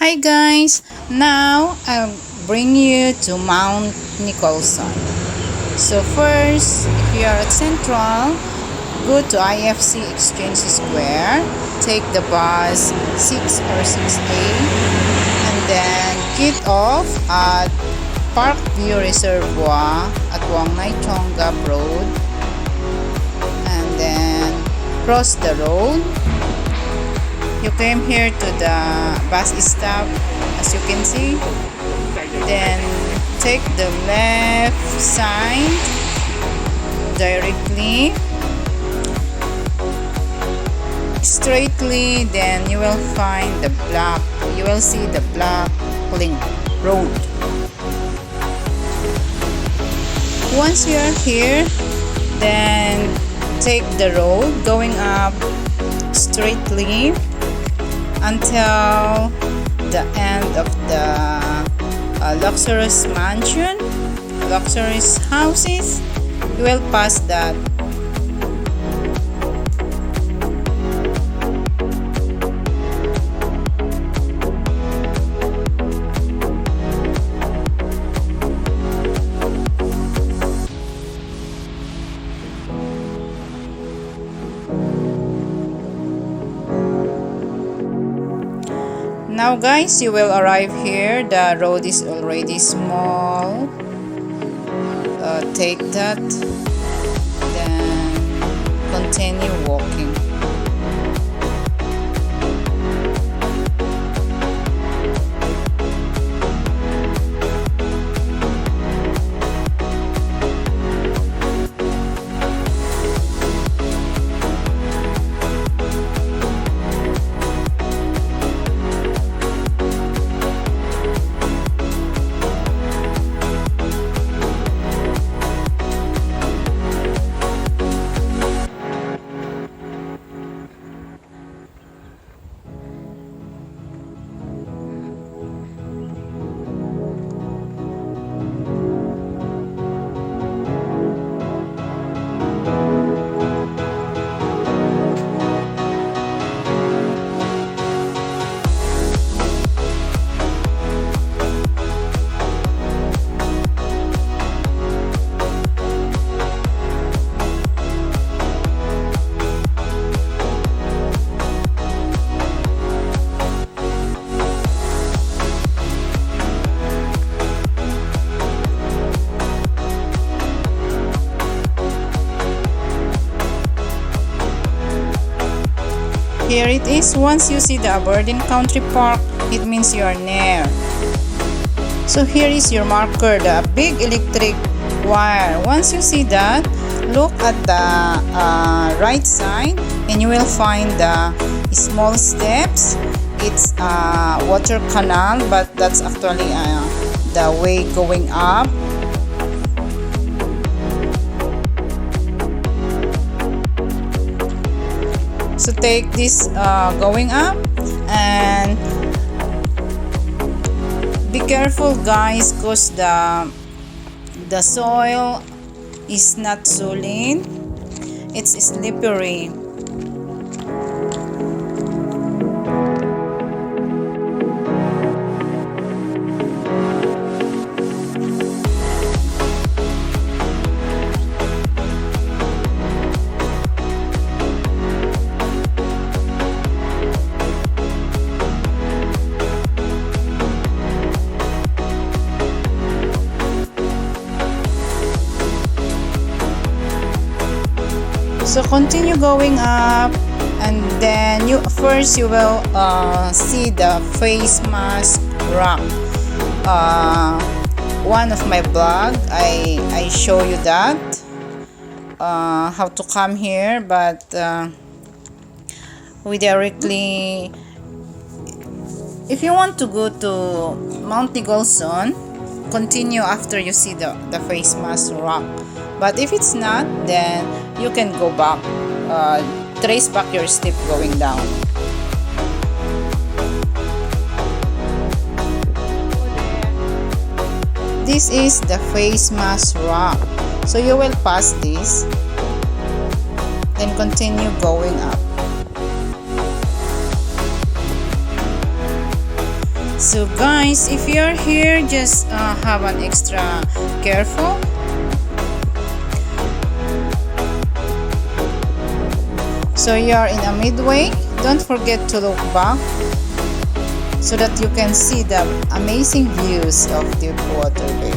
Hi guys, now I'll bring you to Mount Nicholson. So first, if you are at Central, go to IFC Exchange Square, take the bus 6 or 6A, and then get off at Parkview Reservoir at Wang Chonggap Road, and then cross the road. You came here to the bus stop, as you can see. Then take the left side directly, straightly. Then you will find the black. You will see the black link road. Once you are here, then take the road going up straightly until the end of the luxurious mansion, luxurious houses. You will pass that. Now guys, you will arrive here. The road is already small. Take that, then continue walking. Here it is. Once you see the Aberdeen Country Park, it means you are near. So here is your marker, the big electric wire. Once you see that, look at the right side and you will find the small steps. It's a water canal, but that's actually the way going up. So take this going up, and be careful guys, because the soil is not solid, it's slippery. So continue going up, and then you will see the face mask rock. One of my blog, I show you that how to come here, but we directly, if you want to go to Mount Nicholson, continue after you see the face mask rock. But if it's not, then you can go back, trace back your step going down. This is the face mask rock. So you will pass this, then continue going up. So guys, if you're here, just have an extra careful. So you're in a midway, don't forget to look back so that you can see the amazing views of Deepwater Bay.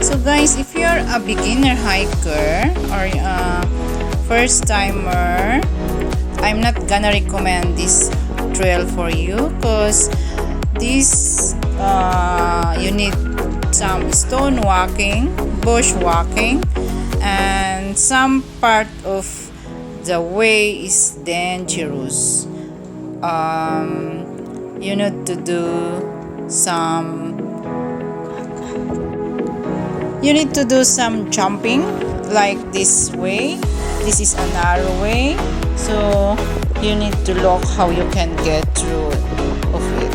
So guys, if you're a beginner hiker or a first timer, I'm not gonna recommend this trail for you because this you need some stone walking, bush walking, and some part of the way is dangerous. You need to do some jumping like this way. This is a narrow way, so you need to look how you can get through of it.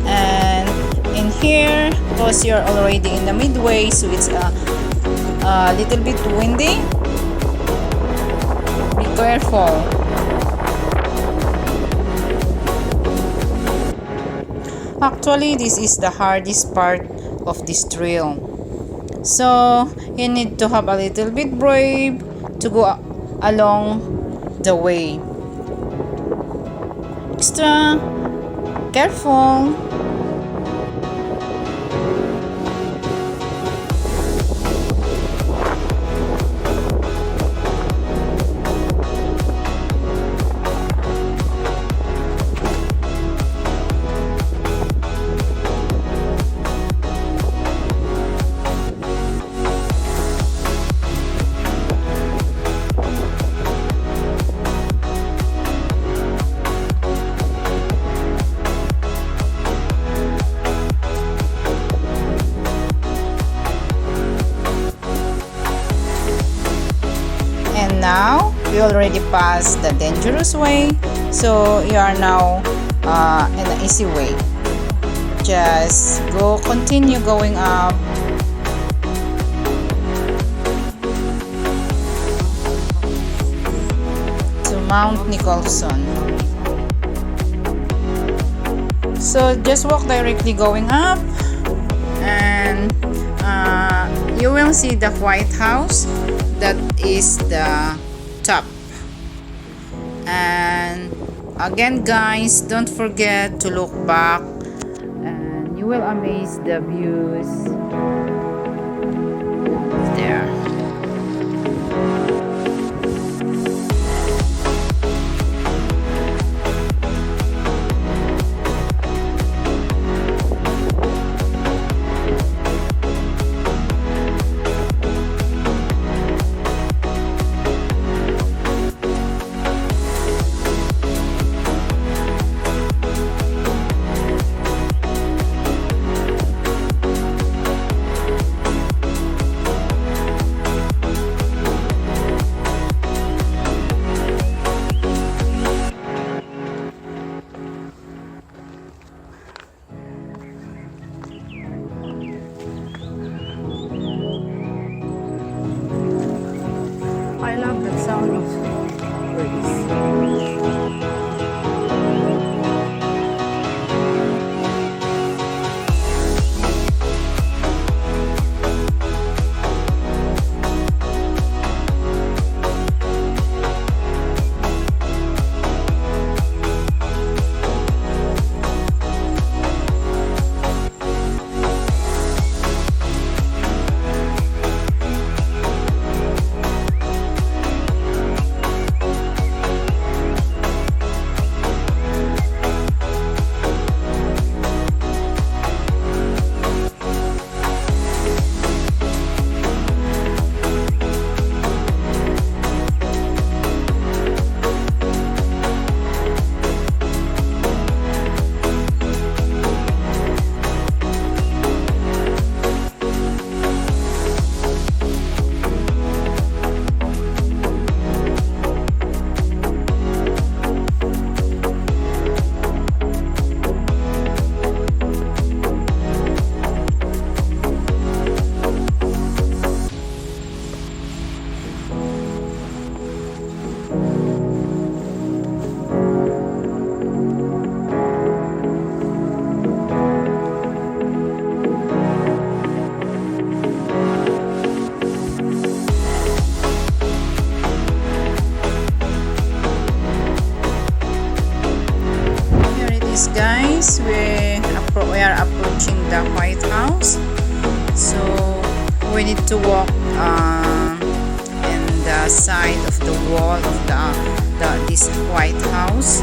And in here, because you're already in the midway, so it's a little bit windy. Be careful. Actually, this is the hardest part of this trail. So, you need to have a little bit brave to go along the way. Extra careful. And now we already passed the dangerous way, so you are now in the easy way. Just continue going up. To Mount Nicholson. So just walk directly going up, and you will see the White House. That is the top. And again guys, don't forget to look back and you will amaze the views there. is, guys, we are approaching the White House. So we need to walk in the side of the wall of this White House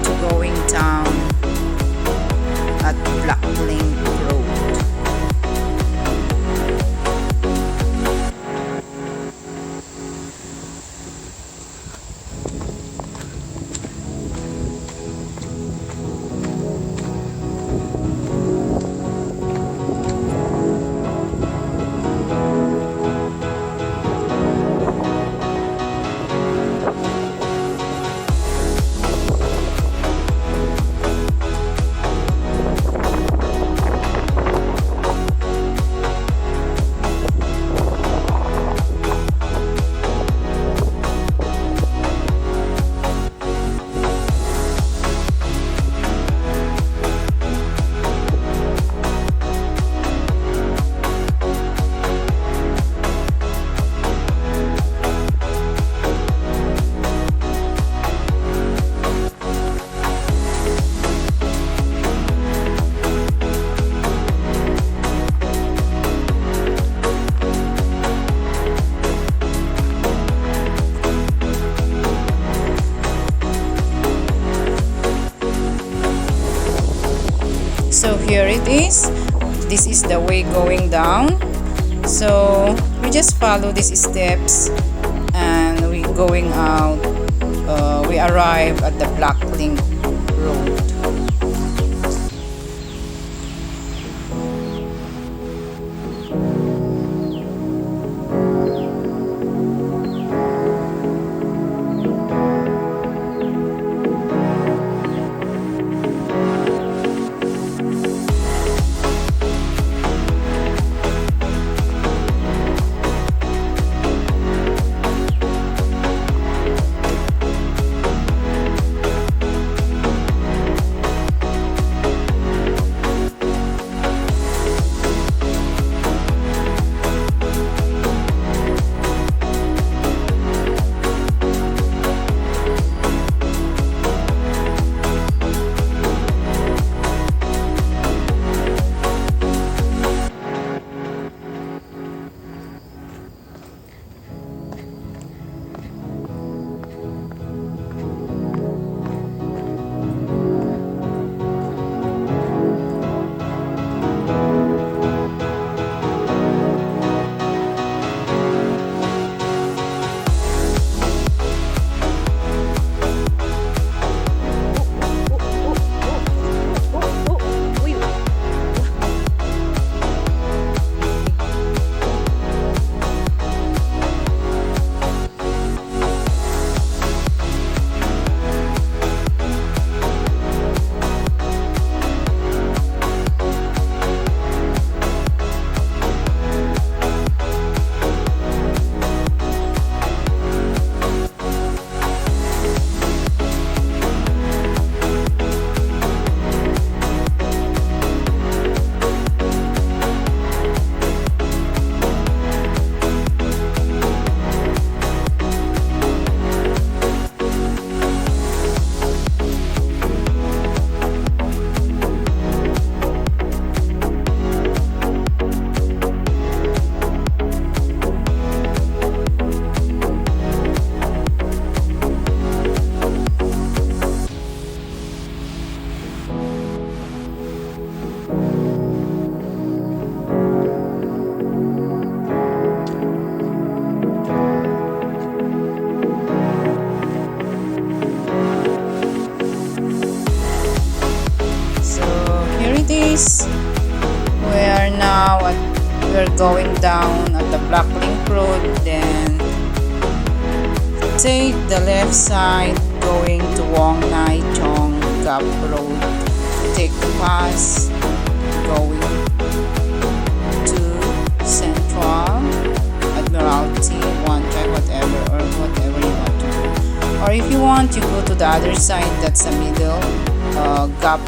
to going down at Blacklink Road. So here it is. This is the way going down. So we just follow these steps and we going out. We arrive at the Blacklink Road. We're going down at the Blacklink Road, then take the left side going to Wong Nai Chong Gap Road. Take the pass going to Central, Admiralty, One Track, whatever you want to do. Or if you want, you go to the other side, that's the middle, Gap